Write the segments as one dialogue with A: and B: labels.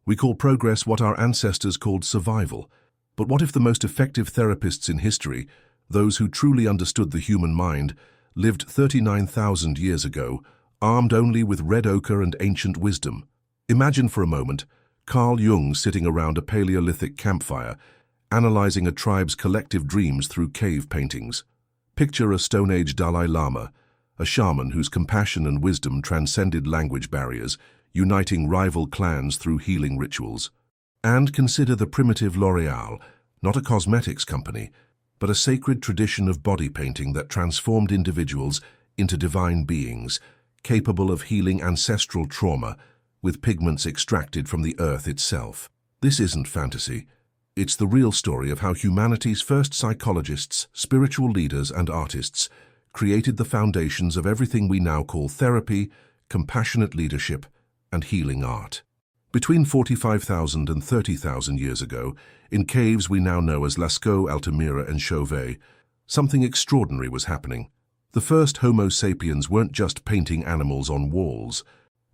A: We call progress what our ancestors called survival. But what if the most effective therapists in history, those who truly understood the human mind, lived 39,000 years ago, armed only with red ochre and ancient wisdom? Imagine for a moment Carl Jung sitting around a Paleolithic campfire, analyzing a tribe's collective dreams through cave paintings. Picture a Stone Age Dalai Lama, a shaman whose compassion and wisdom transcended language barriers, uniting rival clans through healing rituals. And consider the primitive L'Oréal, not a cosmetics company, but a sacred tradition of body painting that transformed individuals into divine beings, capable of healing ancestral trauma with pigments extracted from the earth itself. This isn't fantasy. It's the real story of how humanity's first psychologists, spiritual leaders, and artists created the foundations of everything we now call therapy, compassionate leadership, and healing art. Between 45,000 and 30,000 years ago, in caves we now know as Lascaux, Altamira, and Chauvet, something extraordinary was happening. The first Homo sapiens weren't just painting animals on walls.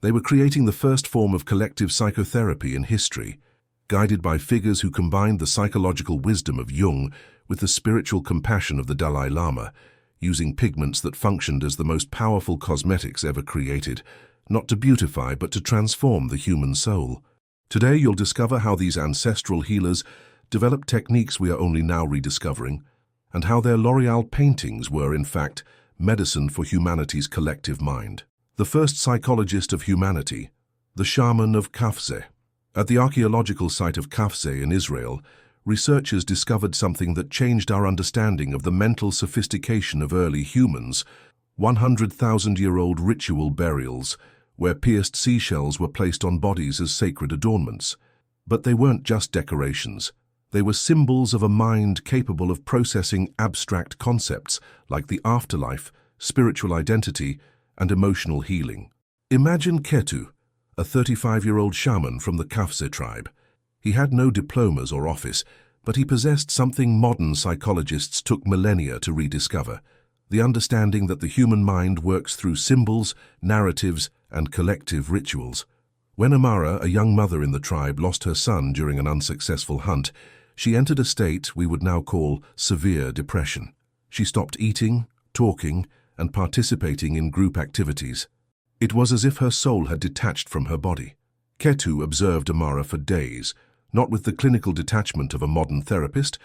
A: They were creating the first form of collective psychotherapy in history, guided by figures who combined the psychological wisdom of Jung with the spiritual compassion of the Dalai Lama, using pigments that functioned as the most powerful cosmetics ever created, not to beautify but to transform the human soul. Today you'll discover how these ancestral healers developed techniques we are only now rediscovering, and how their L'Oréal paintings were, in fact, medicine for humanity's collective mind. The first psychologist of humanity, the shaman of Kafze. At the archaeological site of Kafze in Israel, researchers discovered something that changed our understanding of the mental sophistication of early humans: 100,000-year-old ritual burials, where pierced seashells were placed on bodies as sacred adornments. But they weren't just decorations. They were symbols of a mind capable of processing abstract concepts like the afterlife, spiritual identity, and emotional healing. Imagine Ketu, a 35-year-old shaman from the Kafze tribe. He had no diplomas or office, but he possessed something modern psychologists took millennia to rediscover: the understanding that the human mind works through symbols, narratives, and collective rituals. When Amara, a young mother in the tribe, lost her son during an unsuccessful hunt, she entered a state we would now call severe depression. She stopped eating, talking, and participating in group activities. It was as if her soul had detached from her body. Ketu observed Amara for days, not with the clinical detachment of a modern therapist,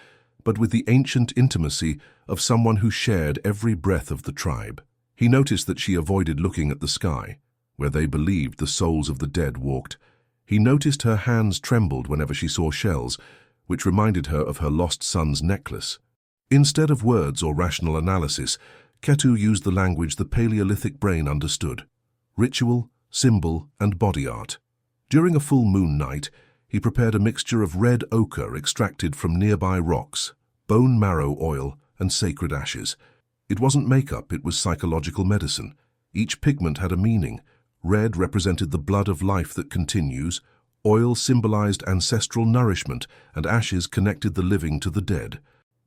A: but with the ancient intimacy of someone who shared every breath of the tribe. He noticed that she avoided looking at the sky, where they believed the souls of the dead walked. He noticed her hands trembled whenever she saw shells, which reminded her of her lost son's necklace. Instead of words or rational analysis, Ketu used the language the Paleolithic brain understood: ritual, symbol, and body art. During a full moon night, he prepared a mixture of red ochre extracted from nearby rocks, bone marrow oil, and sacred ashes. It wasn't makeup, it was psychological medicine. Each pigment had a meaning. Red represented the blood of life that continues, oil symbolized ancestral nourishment, and ashes connected the living to the dead.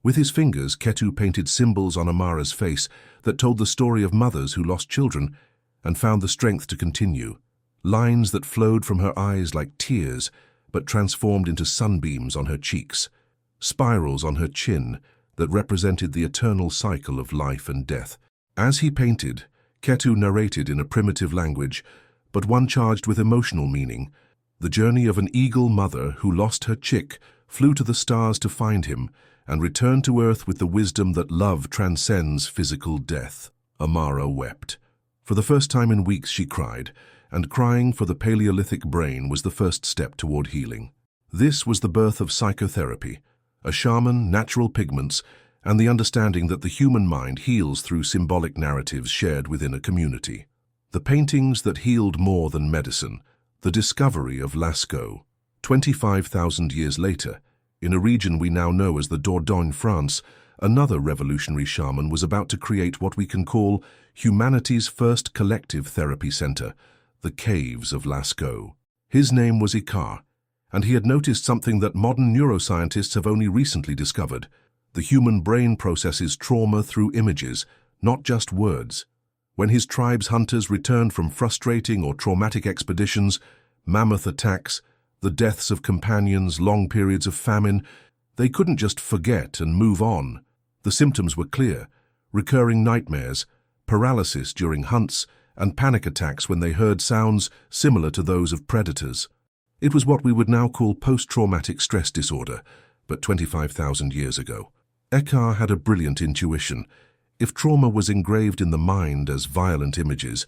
A: With his fingers, Ketu painted symbols on Amara's face that told the story of mothers who lost children and found the strength to continue. Lines that flowed from her eyes like tears, but transformed into sunbeams on her cheeks. Spirals on her chin that represented the eternal cycle of life and death. As he painted, Ketu narrated in a primitive language, but one charged with emotional meaning, the journey of an eagle mother who lost her chick, flew to the stars to find him, and returned to earth with the wisdom that love transcends physical death. Amara wept. For the first time in weeks she cried, and crying for the Paleolithic brain was the first step toward healing. This was the birth of psychotherapy, a shaman, natural pigments, and the understanding that the human mind heals through symbolic narratives shared within a community. The paintings that healed more than medicine, the discovery of Lascaux. 25,000 years later, in a region we now know as the Dordogne, France, another revolutionary shaman was about to create what we can call humanity's first collective therapy center, the Caves of Lascaux. His name was Icare, and he had noticed something that modern neuroscientists have only recently discovered. The human brain processes trauma through images, not just words. When his tribe's hunters returned from frustrating or traumatic expeditions, mammoth attacks, The deaths of companions, long periods of famine, they couldn't just forget and move on. The symptoms were clear: recurring nightmares, paralysis during hunts, and panic attacks when they heard sounds similar to those of predators. It was what we would now call post-traumatic stress disorder, but 25,000 years ago. Eckhart had a brilliant intuition. If trauma was engraved in the mind as violent images,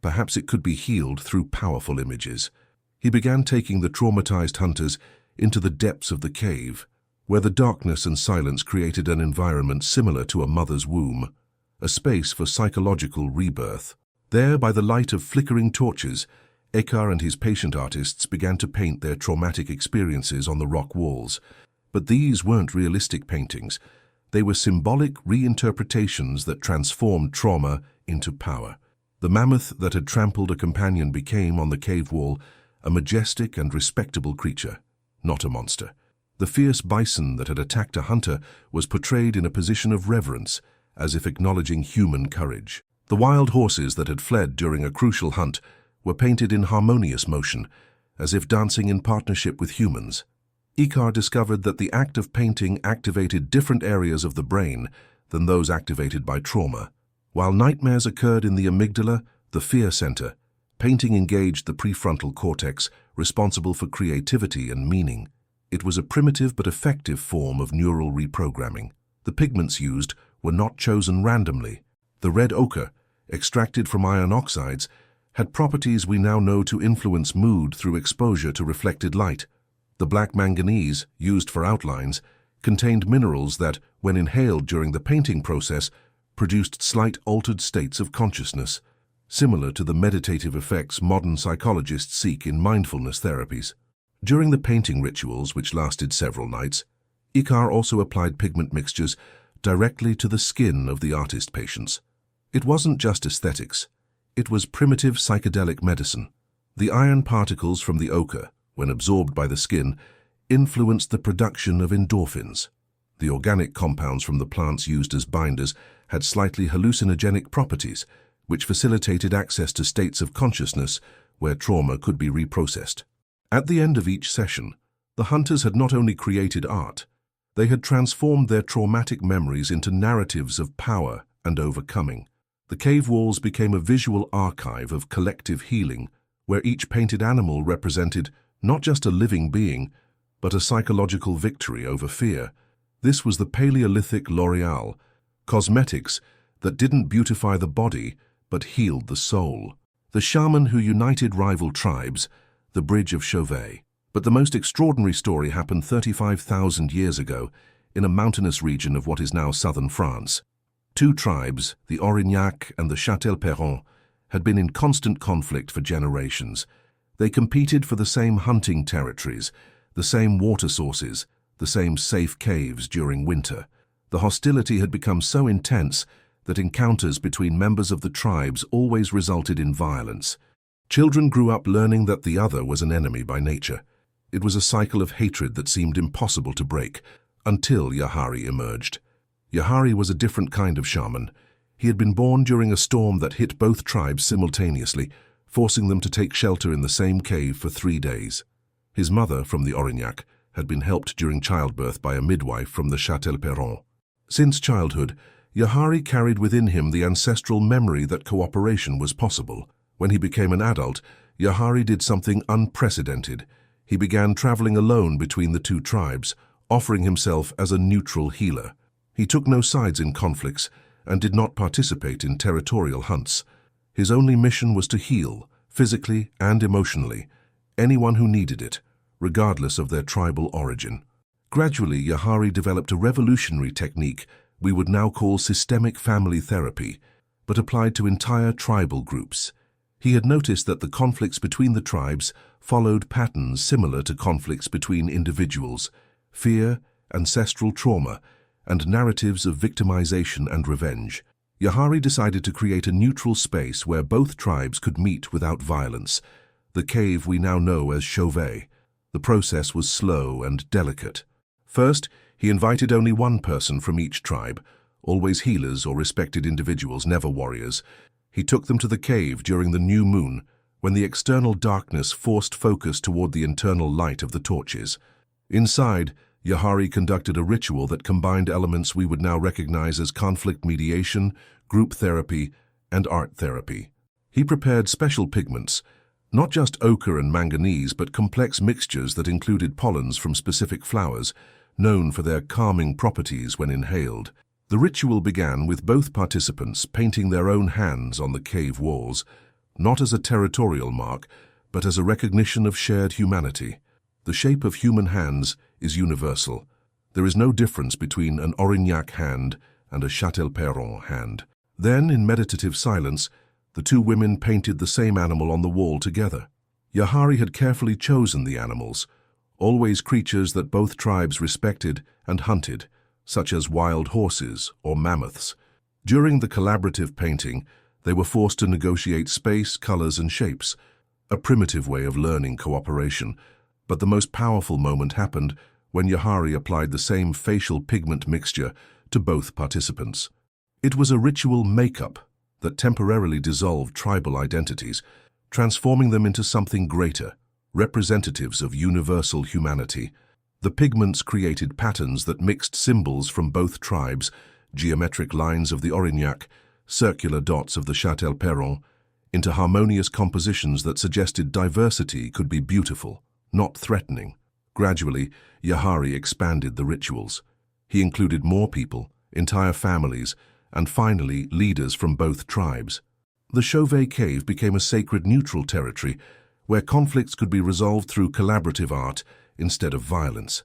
A: perhaps it could be healed through powerful images. He began taking the traumatized hunters into the depths of the cave, where the darkness and silence created an environment similar to a mother's womb, a space for psychological rebirth. There, by the light of flickering torches, Eckhart and his patient artists began to paint their traumatic experiences on the rock walls. But these weren't realistic paintings. They were symbolic reinterpretations that transformed trauma into power. The mammoth that had trampled a companion became, on the cave wall, a majestic and respectable creature, not a monster. The fierce bison that had attacked a hunter was portrayed in a position of reverence, as if acknowledging human courage. The wild horses that had fled during a crucial hunt were painted in harmonious motion, as if dancing in partnership with humans. Eckhart discovered that the act of painting activated different areas of the brain than those activated by trauma. While nightmares occurred in the amygdala, the fear center, painting engaged the prefrontal cortex, responsible for creativity and meaning. It was a primitive but effective form of neural reprogramming. The pigments used were not chosen randomly. The red ochre, extracted from iron oxides, had properties we now know to influence mood through exposure to reflected light. The black manganese, used for outlines, contained minerals that, when inhaled during the painting process, produced slight altered states of consciousness, similar to the meditative effects modern psychologists seek in mindfulness therapies. During the painting rituals, which lasted several nights, Eckhart also applied pigment mixtures directly to the skin of the artist patients. It wasn't just aesthetics. It was primitive psychedelic medicine. The iron particles from the ochre, when absorbed by the skin, influenced the production of endorphins. The organic compounds from the plants used as binders had slightly hallucinogenic properties, which facilitated access to states of consciousness where trauma could be reprocessed. At the end of each session, the hunters had not only created art, they had transformed their traumatic memories into narratives of power and overcoming. The cave walls became a visual archive of collective healing, where each painted animal represented not just a living being, but a psychological victory over fear. This was the Paleolithic L'Oreal, cosmetics that didn't beautify the body, but healed the soul. The shaman who united rival tribes, the Bridge of Chauvet. But the most extraordinary story happened 35,000 years ago in a mountainous region of what is now southern France. Two tribes, the Aurignac and the Châtel-Perron, had been in constant conflict for generations. They competed for the same hunting territories, the same water sources, the same safe caves during winter. The hostility had become so intense that encounters between members of the tribes always resulted in violence. Children grew up learning that the other was an enemy by nature. It was a cycle of hatred that seemed impossible to break, until Yahari emerged. Yahari was a different kind of shaman. He had been born during a storm that hit both tribes simultaneously, forcing them to take shelter in the same cave for 3 days. His mother, from the Aurignac, had been helped during childbirth by a midwife from the Châtel-Perron. Since childhood, Yahari carried within him the ancestral memory that cooperation was possible. When he became an adult, Yahari did something unprecedented. He began traveling alone between the two tribes, offering himself as a neutral healer. He took no sides in conflicts and did not participate in territorial hunts. His only mission was to heal, physically and emotionally, anyone who needed it, regardless of their tribal origin. Gradually, Yahari developed a revolutionary technique we would now call systemic family therapy, but applied to entire tribal groups. He had noticed that the conflicts between the tribes followed patterns similar to conflicts between individuals: fear, ancestral trauma, and narratives of victimization and revenge. Yahari decided to create a neutral space where both tribes could meet without violence, the cave we now know as Chauvet. The process was slow and delicate. First, he invited only one person from each tribe, always healers or respected individuals, never warriors. He took them to the cave during the new moon, when the external darkness forced focus toward the internal light of the torches. Inside, Yahari conducted a ritual that combined elements we would now recognize as conflict mediation, group therapy, and art therapy. He prepared special pigments, not just ochre and manganese, but complex mixtures that included pollens from specific flowers, known for their calming properties when inhaled. The ritual began with both participants painting their own hands on the cave walls, not as a territorial mark, but as a recognition of shared humanity. The shape of human hands is universal. There is no difference between an Aurignac hand and a Châtelperron hand. Then, in meditative silence, the two women painted the same animal on the wall together. Yahari had carefully chosen the animals, always creatures that both tribes respected and hunted, such as wild horses or mammoths. During the collaborative painting, they were forced to negotiate space, colors, and shapes, a primitive way of learning cooperation. But the most powerful moment happened when Yahari applied the same facial pigment mixture to both participants. It was a ritual makeup that temporarily dissolved tribal identities, transforming them into something greater, representatives of universal humanity. The pigments created patterns that mixed symbols from both tribes, geometric lines of the Aurignac, circular dots of the Châtelperron, into harmonious compositions that suggested diversity could be beautiful, not threatening. Gradually, Yahari expanded the rituals. He included more people, entire families, and finally leaders from both tribes. The Chauvet Cave became a sacred neutral territory where conflicts could be resolved through collaborative art instead of violence.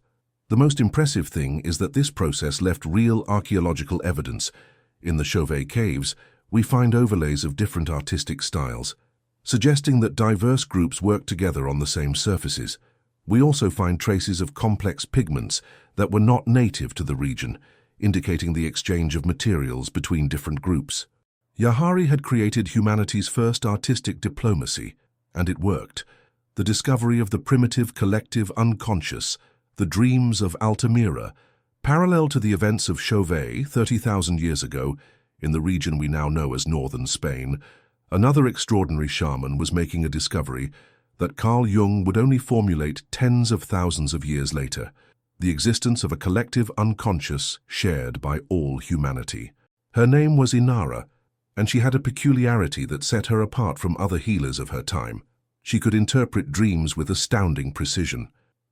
A: The most impressive thing is that this process left real archaeological evidence. In the Chauvet Caves, we find overlays of different artistic styles, suggesting that diverse groups worked together on the same surfaces. We also find traces of complex pigments that were not native to the region, indicating the exchange of materials between different groups. Yahari had created humanity's first artistic diplomacy, and it worked. The discovery of the primitive collective unconscious, the dreams of Altamira, parallel to the events of Chauvet 30,000 years ago in the region we now know as northern Spain. Another extraordinary shaman was making a discovery that Carl Jung would only formulate tens of thousands of years later: the existence of a collective unconscious shared by all humanity. Her name was Inara, and she had a peculiarity that set her apart from other healers of her time. She could interpret dreams with astounding precision,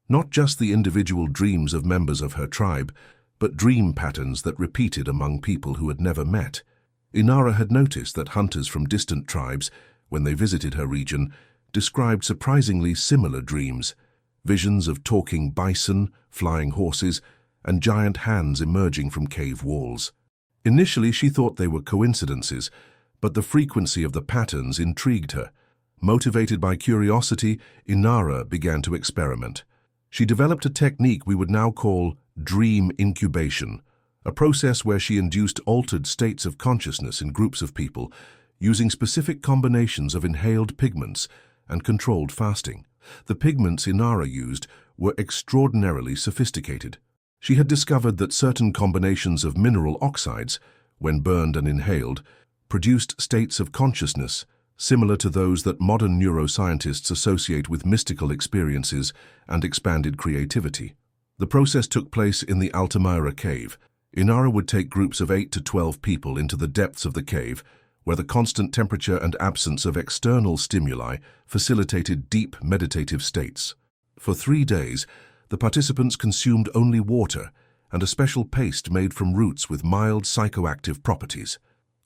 A: not just the individual dreams of members of her tribe, but dream patterns that repeated among people who had never met. Inara had noticed that hunters from distant tribes, when they visited her region, described surprisingly similar dreams: visions of talking bison, flying horses, and giant hands emerging from cave walls. Initially, she thought they were coincidences, but the frequency of the patterns intrigued her. Motivated by curiosity, Inara began to experiment. She developed a technique we would now call dream incubation, a process where she induced altered states of consciousness in groups of people, using specific combinations of inhaled pigments and controlled fasting. The pigments Inara used were extraordinarily sophisticated. She had discovered that certain combinations of mineral oxides, when burned and inhaled, produced states of consciousness similar to those that modern neuroscientists associate with mystical experiences and expanded creativity. The process took place in the Altamira cave. Inara would take groups of 8 to 12 people into the depths of the cave, where the constant temperature and absence of external stimuli facilitated deep meditative states. For 3 days, the participants consumed only water and a special paste made from roots with mild psychoactive properties.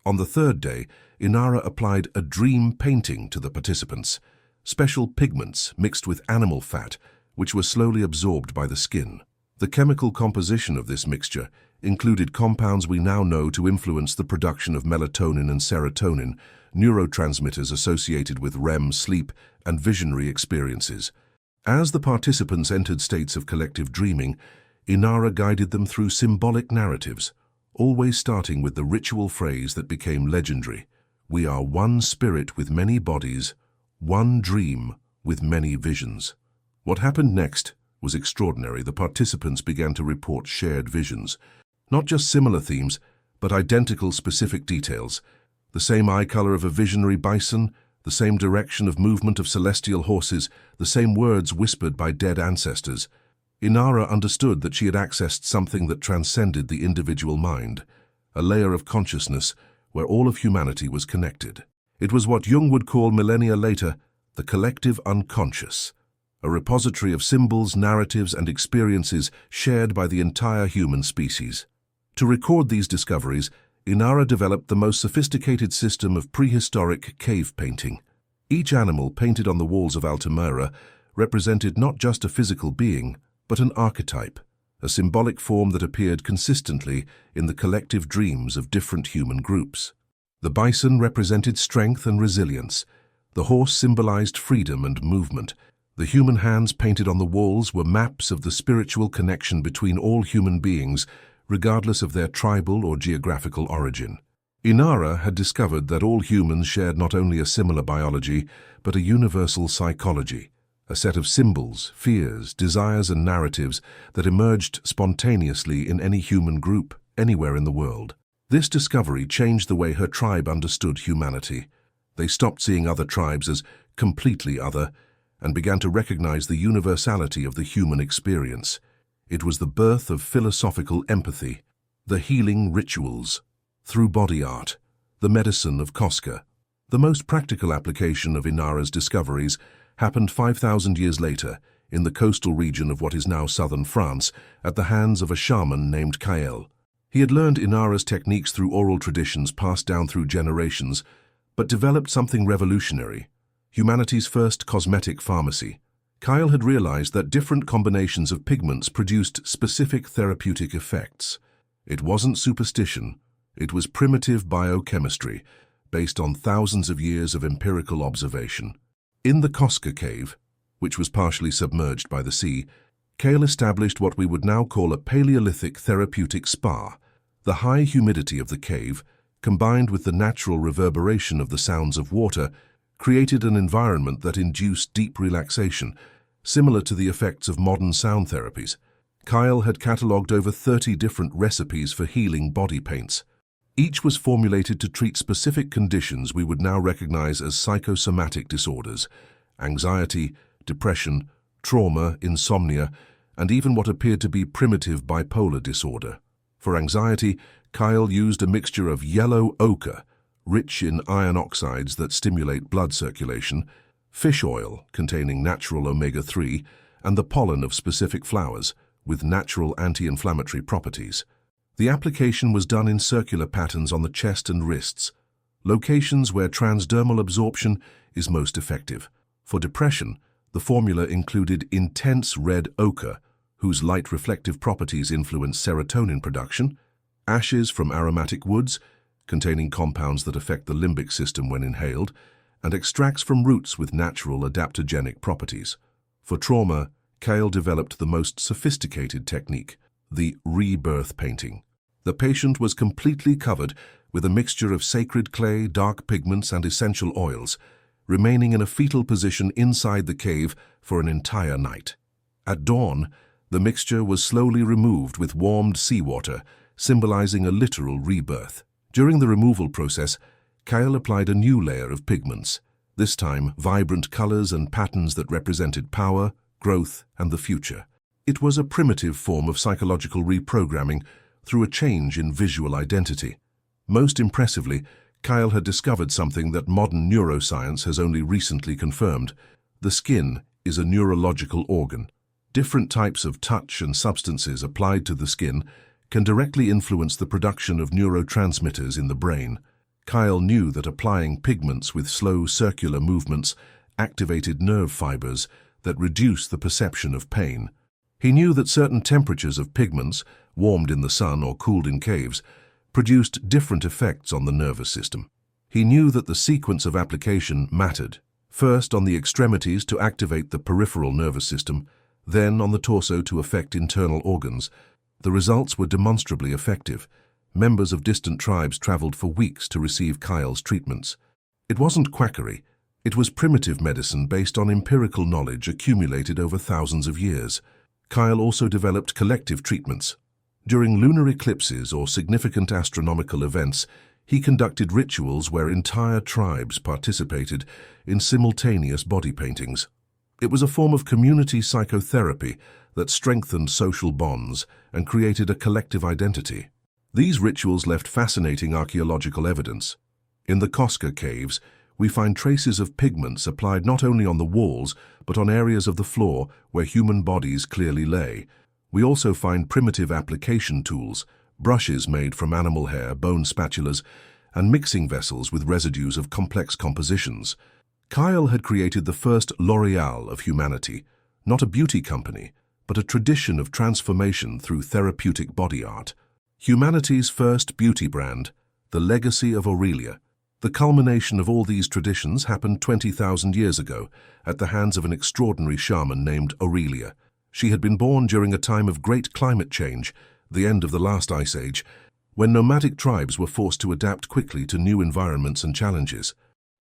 A: On the 3rd day, Inara applied a dream painting to the participants, special pigments mixed with animal fat, which were slowly absorbed by the skin. The chemical composition of this mixture included compounds we now know to influence the production of melatonin and serotonin, neurotransmitters associated with REM sleep and visionary experiences. As the participants entered states of collective dreaming, Inara guided them through symbolic narratives, always starting with the ritual phrase that became legendary: "We are one spirit with many bodies, one dream with many visions." What happened next was extraordinary. The participants began to report shared visions. Not just similar themes, but identical specific details. The same eye color of a visionary bison, the same direction of movement of celestial horses, the same words whispered by dead ancestors. Inara understood that she had accessed something that transcended the individual mind, a layer of consciousness where all of humanity was connected. It was what Jung would call millennia later the collective unconscious, a repository of symbols, narratives, and experiences shared by the entire human species. To record these discoveries, Inara developed the most sophisticated system of prehistoric cave painting. Each animal painted on the walls of Altamira represented not just a physical being, but an archetype, a symbolic form that appeared consistently in the collective dreams of different human groups. The bison represented strength and resilience. The horse symbolized freedom and movement. The human hands painted on the walls were maps of the spiritual connection between all human beings, regardless of their tribal or geographical origin. Inara had discovered that all humans shared not only a similar biology, but a universal psychology, a set of symbols, fears, desires, and narratives that emerged spontaneously in any human group, anywhere in the world. This discovery changed the way her tribe understood humanity. They stopped seeing other tribes as completely other and began to recognize the universality of the human experience. It was the birth of philosophical empathy, the healing rituals, through body art, the medicine of Cosca. The most practical application of Inara's discoveries happened 5,000 years later in the coastal region of what is now southern France at the hands of a shaman named Kael. He had learned Inara's techniques through oral traditions passed down through generations, but developed something revolutionary, humanity's first cosmetic pharmacy. Kael had realized that different combinations of pigments produced specific therapeutic effects. It wasn't superstition, it was primitive biochemistry, based on thousands of years of empirical observation. In the Cosca cave, which was partially submerged by the sea, Kael established what we would now call a Paleolithic therapeutic spa. The high humidity of the cave, combined with the natural reverberation of the sounds of water, created an environment that induced deep relaxation, similar to the effects of modern sound therapies. Kael had catalogued over 30 different recipes for healing body paints. Each was formulated to treat specific conditions we would now recognize as psychosomatic disorders: anxiety, depression, trauma, insomnia, and even what appeared to be primitive bipolar disorder. For anxiety, Kael used a mixture of yellow ochre, rich in iron oxides that stimulate blood circulation, fish oil containing natural omega-3, and the pollen of specific flowers with natural anti-inflammatory properties. The application was done in circular patterns on the chest and wrists, locations where transdermal absorption is most effective. For depression, the formula included intense red ochre, whose light reflective properties influence serotonin production, ashes from aromatic woods, containing compounds that affect the limbic system when inhaled, and extracts from roots with natural adaptogenic properties. For trauma, Kael developed the most sophisticated technique, the rebirth painting. The patient was completely covered with a mixture of sacred clay, dark pigments, and essential oils, remaining in a fetal position inside the cave for an entire night. At dawn, the mixture was slowly removed with warmed seawater, symbolizing a literal rebirth. During the removal process, Kael applied a new layer of pigments, this time vibrant colors and patterns that represented power, growth, and the future. It was a primitive form of psychological reprogramming through a change in visual identity. Most impressively, Kael had discovered something that modern neuroscience has only recently confirmed. The skin is a neurological organ. Different types of touch and substances applied to the skin can directly influence the production of neurotransmitters in the brain. Kael knew that applying pigments with slow circular movements activated nerve fibers that reduce the perception of pain. He knew that certain temperatures of pigments, warmed in the sun or cooled in caves, produced different effects on the nervous system. He knew that the sequence of application mattered, first on the extremities to activate the peripheral nervous system, then on the torso to affect internal organs. The results were demonstrably effective. Members of distant tribes traveled for weeks to receive Kael's treatments. It wasn't quackery. It was primitive medicine based on empirical knowledge accumulated over thousands of years. Kael also developed collective treatments. During lunar eclipses or significant astronomical events, He conducted rituals where entire tribes participated in simultaneous body paintings. It was a form of community psychotherapy that strengthened social bonds and created a collective identity. These rituals left fascinating archaeological evidence. In the Cosca caves, we find traces of pigments applied not only on the walls, but on areas of the floor where human bodies clearly lay. We also find primitive application tools, brushes made from animal hair, bone spatulas, and mixing vessels with residues of complex compositions. Kyle had created the first L'Oréal of humanity, not a beauty company, but a tradition of transformation through therapeutic body art. Humanity's first beauty brand, the legacy of Aurelia. The culmination of all these traditions happened 20,000 years ago at the hands of an extraordinary shaman named Aurelia. She had been born during a time of great climate change, the end of the last ice age, when nomadic tribes were forced to adapt quickly to new environments and challenges.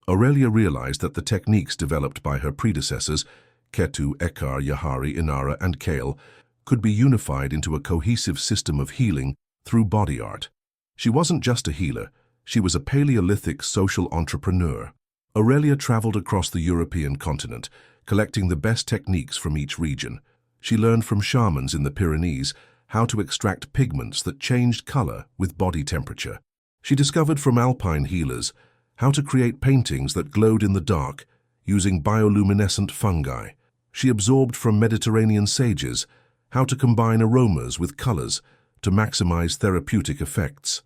A: Aurelia realized that the techniques developed by her predecessors, Ketu, Ekar, Yahari, Inara, and Kale, could be unified into a cohesive system of healing through body art. She wasn't just a healer, she was a Paleolithic social entrepreneur. Aurelia traveled across the European continent, collecting the best techniques from each region. She learned from shamans in the Pyrenees how to extract pigments that changed color with body temperature. She discovered from alpine healers how to create paintings that glowed in the dark using bioluminescent fungi. She absorbed from Mediterranean sages how to combine aromas with colors to maximize therapeutic effects.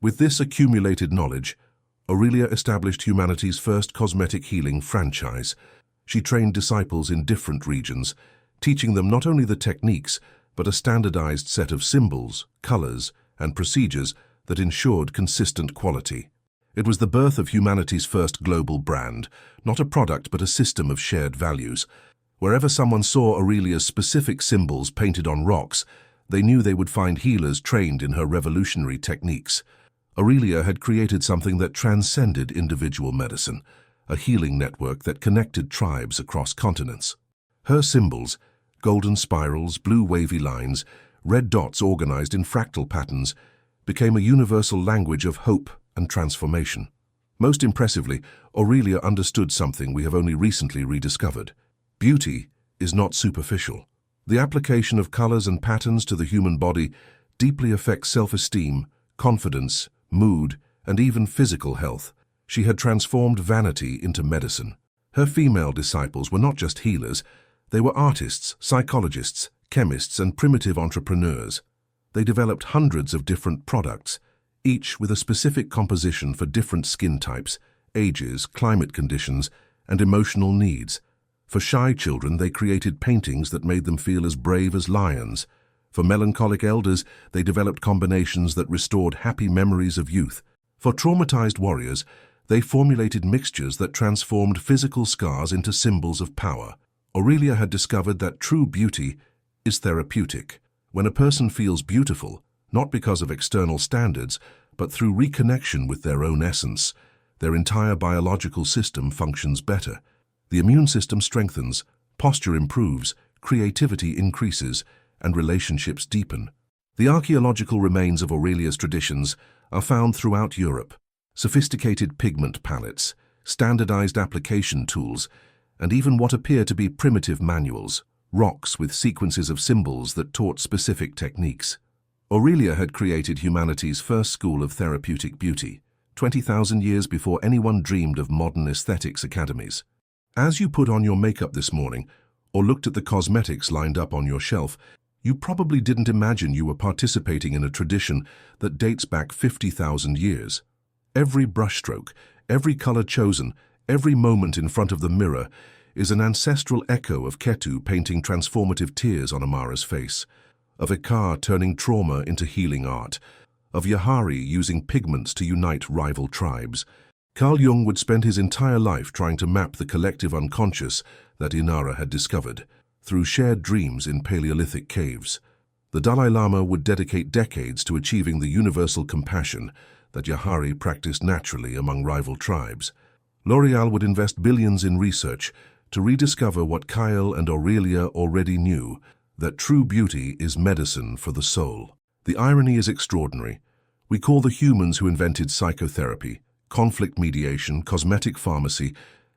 A: With this accumulated knowledge, Aurelia established humanity's first cosmetic healing franchise. She trained disciples in different regions, teaching them not only the techniques, but a standardized set of symbols, colors, and procedures that ensured consistent quality. It was the birth of humanity's first global brand, not a product but a system of shared values. Wherever someone saw Aurelia's specific symbols painted on rocks, they knew they would find healers trained in her revolutionary techniques. Aurelia had created something that transcended individual medicine, a healing network that connected tribes across continents. Her symbols, golden spirals, blue wavy lines, red dots organized in fractal patterns, became a universal language of hope and transformation. Most impressively, Aurelia understood something we have only recently rediscovered. Beauty is not superficial. The application of colors and patterns to the human body deeply affects self-esteem, confidence, mood, and even physical health. She had transformed vanity into medicine. Her female disciples were not just healers, they were artists, psychologists, chemists, and primitive entrepreneurs. They developed hundreds of different products, each with a specific composition for different skin types, ages, climate conditions, and emotional needs. For shy children, they created paintings that made them feel as brave as lions. For melancholic elders, they developed combinations that restored happy memories of youth. For traumatized warriors, they formulated mixtures that transformed physical scars into symbols of power. Aurelia had discovered that true beauty is therapeutic. When a person feels beautiful, not because of external standards, but through reconnection with their own essence, their entire biological system functions better. The immune system strengthens, posture improves, creativity increases, and relationships deepen. The archaeological remains of Aurelia's traditions are found throughout Europe. Sophisticated pigment palettes, standardized application tools, and even what appear to be primitive manuals, rocks with sequences of symbols that taught specific techniques. Aurelia had created humanity's first school of therapeutic beauty, 20,000 years before anyone dreamed of modern aesthetics academies. As you put on your makeup this morning, or looked at the cosmetics lined up on your shelf, you probably didn't imagine you were participating in a tradition that dates back 50,000 years. Every brushstroke, every color chosen, every moment in front of the mirror is an ancestral echo of Ketu painting transformative tears on Amara's face, of Ekar turning trauma into healing art, of Yahari using pigments to unite rival tribes. Carl Jung would spend his entire life trying to map the collective unconscious that Inara had discovered through shared dreams in Paleolithic caves. The Dalai Lama would dedicate decades to achieving the universal compassion that Yahari practiced naturally among rival tribes. L'Oréal would invest billions in research to rediscover what Kyle and Aurelia already knew, that true beauty is medicine for the soul. The irony is extraordinary. We call the humans who invented psychotherapy, conflict mediation, cosmetic pharmacy,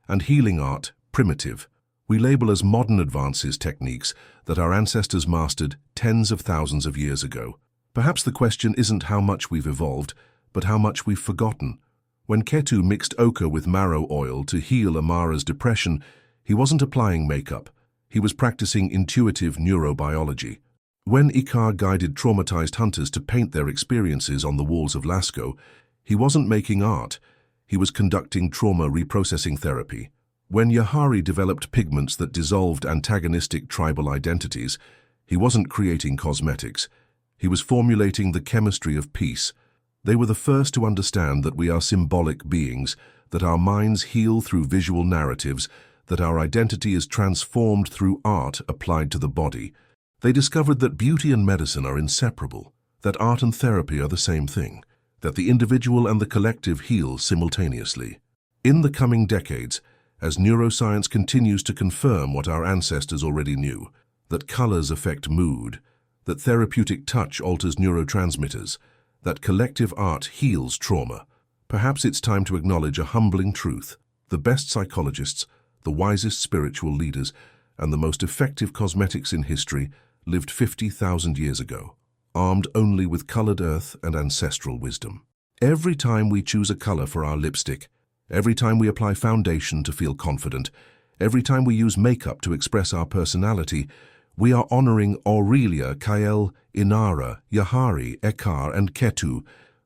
A: and healing art primitive. We label as modern advances techniques that our ancestors mastered tens of thousands of years ago. Perhaps the question isn't how much we've evolved, but how much we've forgotten. When Ketu mixed ochre with marrow oil to heal Amara's depression, he wasn't applying makeup. He was practicing intuitive neurobiology. When Ikar guided traumatized hunters to paint their experiences on the walls of Lascaux, he wasn't making art. He was conducting trauma reprocessing therapy. When Yahari developed pigments that dissolved antagonistic tribal identities, he wasn't creating cosmetics. He was formulating the chemistry of peace. They were the first to understand that we are symbolic beings, that our minds heal through visual narratives, that our identity is transformed through art applied to the body. They discovered that beauty and medicine are inseparable, that art and therapy are the same thing, that the individual and the collective heal simultaneously. In the coming decades, as neuroscience continues to confirm what our ancestors already knew, that colors affect mood, that therapeutic touch alters neurotransmitters, that collective art heals trauma, perhaps it's time to acknowledge a humbling truth. The best psychologists, the wisest spiritual leaders, and the most effective cosmetics in history lived 50,000 years ago, armed only with colored earth and ancestral wisdom. Every time we choose a color for our lipstick, every time we apply foundation to feel confident, every time we use makeup to express our personality, we are honoring Aurelia, Kael, Inara, Yahari, Ekar, and Ketu,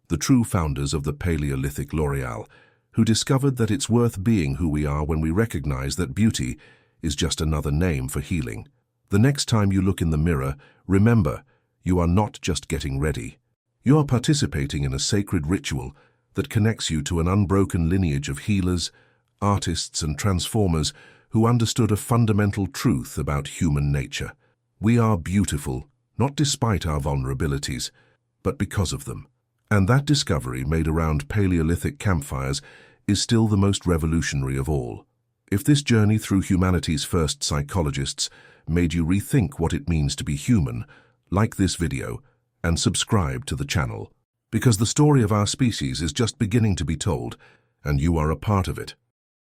A: the true founders of the Paleolithic L'Oreal, who discovered that it's worth being who we are when we recognize that beauty is just another name for healing. The next time you look in the mirror, remember, you are not just getting ready. You are participating in a sacred ritual that connects you to an unbroken lineage of healers, artists, and transformers who understood a fundamental truth about human nature. We are beautiful, not despite our vulnerabilities, but because of them. And that discovery, made around Paleolithic campfires, is still the most revolutionary of all. If this journey through humanity's first psychologists made you rethink what it means to be human, like this video and subscribe to the channel, because the story of our species is just beginning to be told, and you are a part of it.